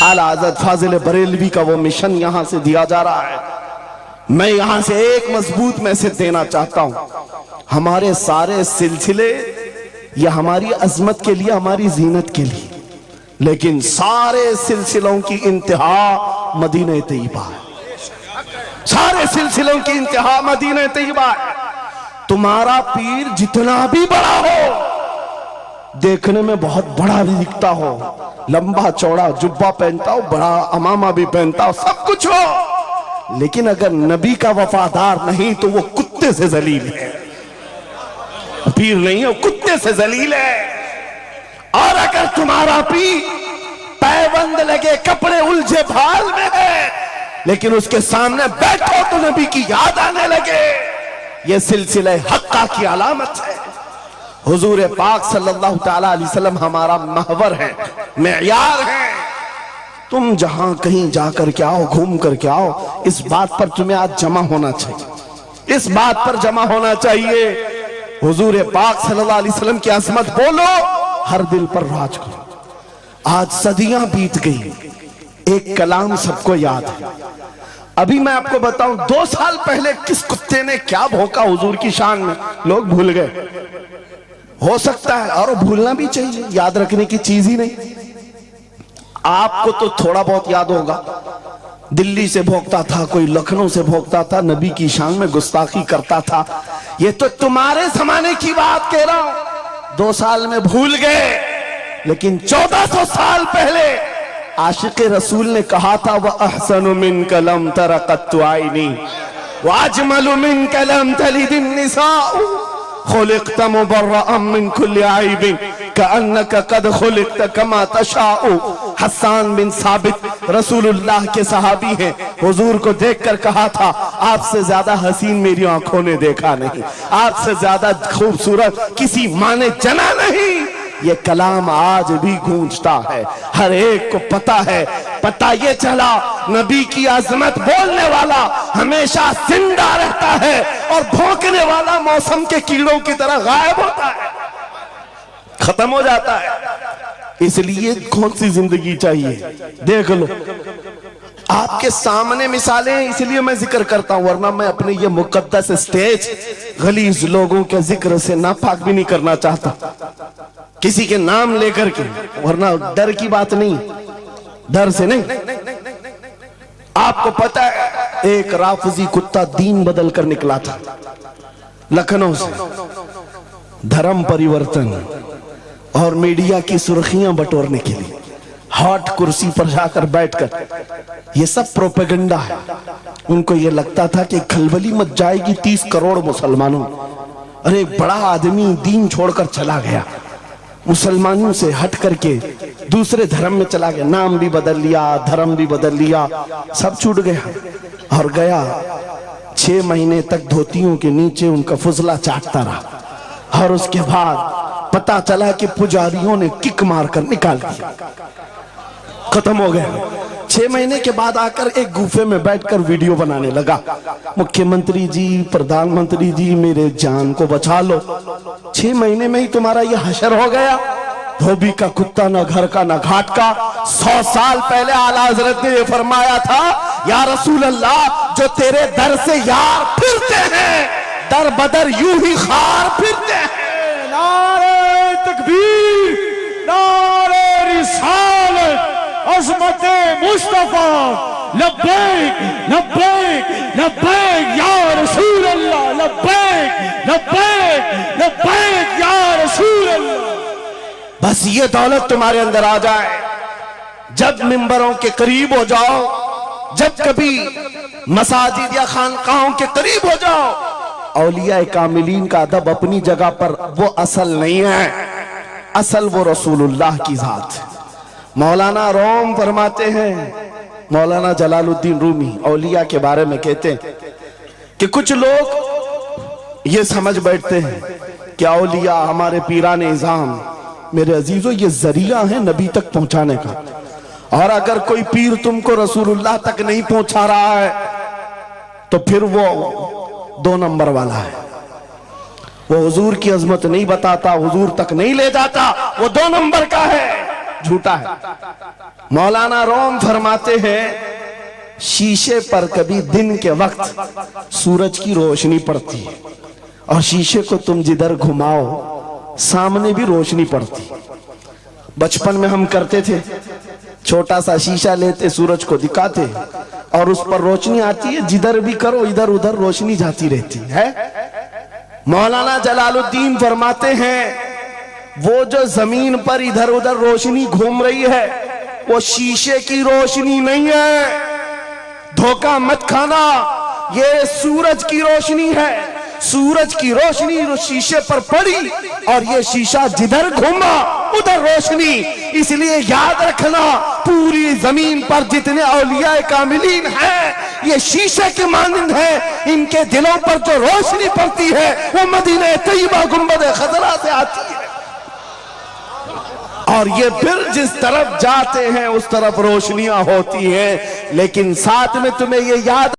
आला हज़रत फाजिल बरेलवी का वो मिशन यहां से दिया जा रहा है। मैं यहां से एक मजबूत मैसेज देना चाहता हूं, हमारे सारे सिलसिले ये हमारी अजमत के लिए, हमारी जीनत के लिए, लेकिन सारे सिलसिलों की इंतहा मदीना तैयबा है। सारे सिलसिलों की इंतहा मदीना तैयबा है। तुम्हारा पीर जितना भी बड़ा हो, देखने में बहुत बड़ा भी दिखता हो, लंबा चौड़ा जुब्बा पहनता हो, बड़ा अमामा भी पहनता हो, सब कुछ हो, लेकिन अगर नबी का वफादार नहीं तो वो कुत्ते से जलील है। पीर नहीं है, कुत्ते से जलील है। और अगर तुम्हारा पीर पैबंद लगे, कपड़े उलझे भाल में है, लेकिन उसके सामने बैठो तो नबी की याद आने लगे, ये सिलसिला हक्का की अलामत है। हुजूर पाक सल्लल्लाहु तआला अलैहि वसल्लम हमारा महवर है, मेयार है। तुम जहां कहीं जाकर के आओ, घूम करके आओ, इस बात पर तुम्हें आज जमा होना चाहिए, इस बात पर जमा होना चाहिए। हुजूर पाक सल्लल्लाहु अलैहि वसल्लम की अजमत बोलो, हर दिल पर राज करो। आज सदियां बीत गई, एक कलाम सबको याद है। अभी मैं आपको बताऊं, 2 साल पहले किस कुत्ते ने क्या भौंका हुजूर की शान में, लोग भूल गए। हो सकता है, और भूलना भी चाहिए, याद रखने की चीज ही नहीं। आपको तो थोड़ा बहुत याद होगा, दिल्ली से भौंकता था, कोई लखनऊ से भौंकता था, नबी की शान में गुस्ताखी करता था। ये तो तुम्हारे जमाने की बात कह रहा हूं, 2 साल में भूल गए, लेकिन 1400 साल पहले आशिक रसूल ने कहा था, वह अहसनु मिन कलम तरक़त्तु आइनी व अजमलु मिन कलम तलिदिन निसाउ खुलिक़्त मुबर्रअन मिन कुल्लि आइबिन कअन्नका क़द खुलिक़्त कमा तशाउ। हस्सान बिन साबित रसूलुल्लाह के सहाबी हैं, हुजूर को देखकर कहा था, आपसे ज्यादा हसीन मेरी आंखों ने देखा नहीं, आपसे ज्यादा खूबसूरत किसी माँ ने जना नहीं। ये कलाम आज भी गूंजता है, हर एक को पता है। पता ये चला, नबी की अजमत बोलने वाला हमेशा जिंदा रहता है और भौंकने वाला मौसम के कीड़ों की तरह गायब होता है, खत्म हो जाता है। इसलिए कौन सी जिंदगी चाहिए, देख लो आपके सामने मिसालें हैं, इसलिए मैं जिक्र करता हूं, वरना मैं अपने ये मुकद्दस स्टेज गलीज लोगों के जिक्र से नापाक भी नहीं करना चाहता, किसी के नाम लेकर के, वरना डर की बात नहीं, डर से नहीं। आपको पता है, एक राफजी कुत्ता दीन बदल कर निकला था लखनऊ से, धर्म परिवर्तन और मीडिया की सुर्खियां बटोरने के लिए हॉट कुर्सी पर जाकर बैठकर, ये सब प्रोपेगेंडा है। उनको ये लगता था कि खलबली मच जाएगी 30 करोड़ मुसलमानों। अरे बड़ा आदमी दीन छोड़कर चला गया, मुसलमानों से हट करके दूसरे धर्म में चला गया, नाम भी बदल लिया, धर्म भी बदल लिया, सब छूट गया और गया। 6 महीने तक धोतियों के नीचे उनका फुजला चाटता रहा और उसके बाद पता चला कि पुजारियों ने किक मारकर निकाल दिया, खत्म हो गया। 6 महीने के बाद आकर एक गुफे में बैठकर वीडियो बनाने लगा, मुख्यमंत्री जी, प्रधानमंत्री जी, मेरे जान को बचा लो, 6 महीने में ही तुम्हारा ये हशर हो गया। धोबी का कुत्ता, न घर का न घाट का। 100 साल पहले आला हजरत ने ये फरमाया था, या रसूल अल्लाह, जो तेरे दर से यार फिरते हैं, दर बदर यूं ही खार फिरते हैं। नारे तकबीर, नारे रिसालत, अज़मत मुस्तफा, लब्बैक लब्बैक लब्बैक या रसूल अल्लाह, लब्बैक लब्बैक लब्बैक या रसूल अल्लाह। बस ये दौलत तुम्हारे अंदर आ जाए, जब मिंबरों के करीब हो जाओ, जब कभी मसाजिद या खानकाहों के करीब हो जाओ, औलिया कामिलीन का अदब अपनी जगह पर, वो असल नहीं है, असल वो रसूलुल्लाह की जात। मौलाना रोम फरमाते हैं, मौलाना जलालुद्दीन रूमी औलिया के बारे में कहते हैं कि कुछ लोग ये समझ बैठते हैं कि औलिया हमारे पीराने इज़ाम, मेरे अजीजों ये जरिया है नबी तक पहुंचाने का, और अगर कोई पीर तुमको रसूलुल्लाह तक नहीं पहुंचा रहा है तो फिर वो 2 नंबर वाला है, वो हुजूर की अजमत नहीं बताता, हुजूर तक नहीं ले जाता, वो 2 नंबर का है। झूठा है। मौलाना रोम फरमाते हैं शीशे पर कभी दिन के वक्त सूरज की रोशनी पड़ती है और शीशे को तुम जिधर घुमाओ सामने भी रोशनी पड़ती। बचपन में हम करते थे, छोटा सा शीशा लेते, सूरज को दिखाते और उस पर रोशनी आती है, जिधर भी करो इधर उधर रोशनी जाती रहती है। मौलाना जलालुद्दीन फरमाते हैं वो जो जमीन पर इधर उधर रोशनी घूम रही है वो शीशे की रोशनी नहीं है, धोखा मत खाना, ये सूरज की रोशनी है। सूरज की रोशनी शीशे पर पड़ी और ये शीशा जिधर घूमा उधर रोशनी। इसलिए याद रखना पूरी जमीन पर जितने औलिया कामिलीन हैं ये शीशे के मानंद हैं, इनके दिलों पर जो रोशनी पड़ती है वो मदीना तैयबा गुंबद खजरा से आती है और ये फिर जिस तरफ जाते हैं उस तरफ रोशनियां होती हैं। लेकिन साथ में तुम्हें ये याद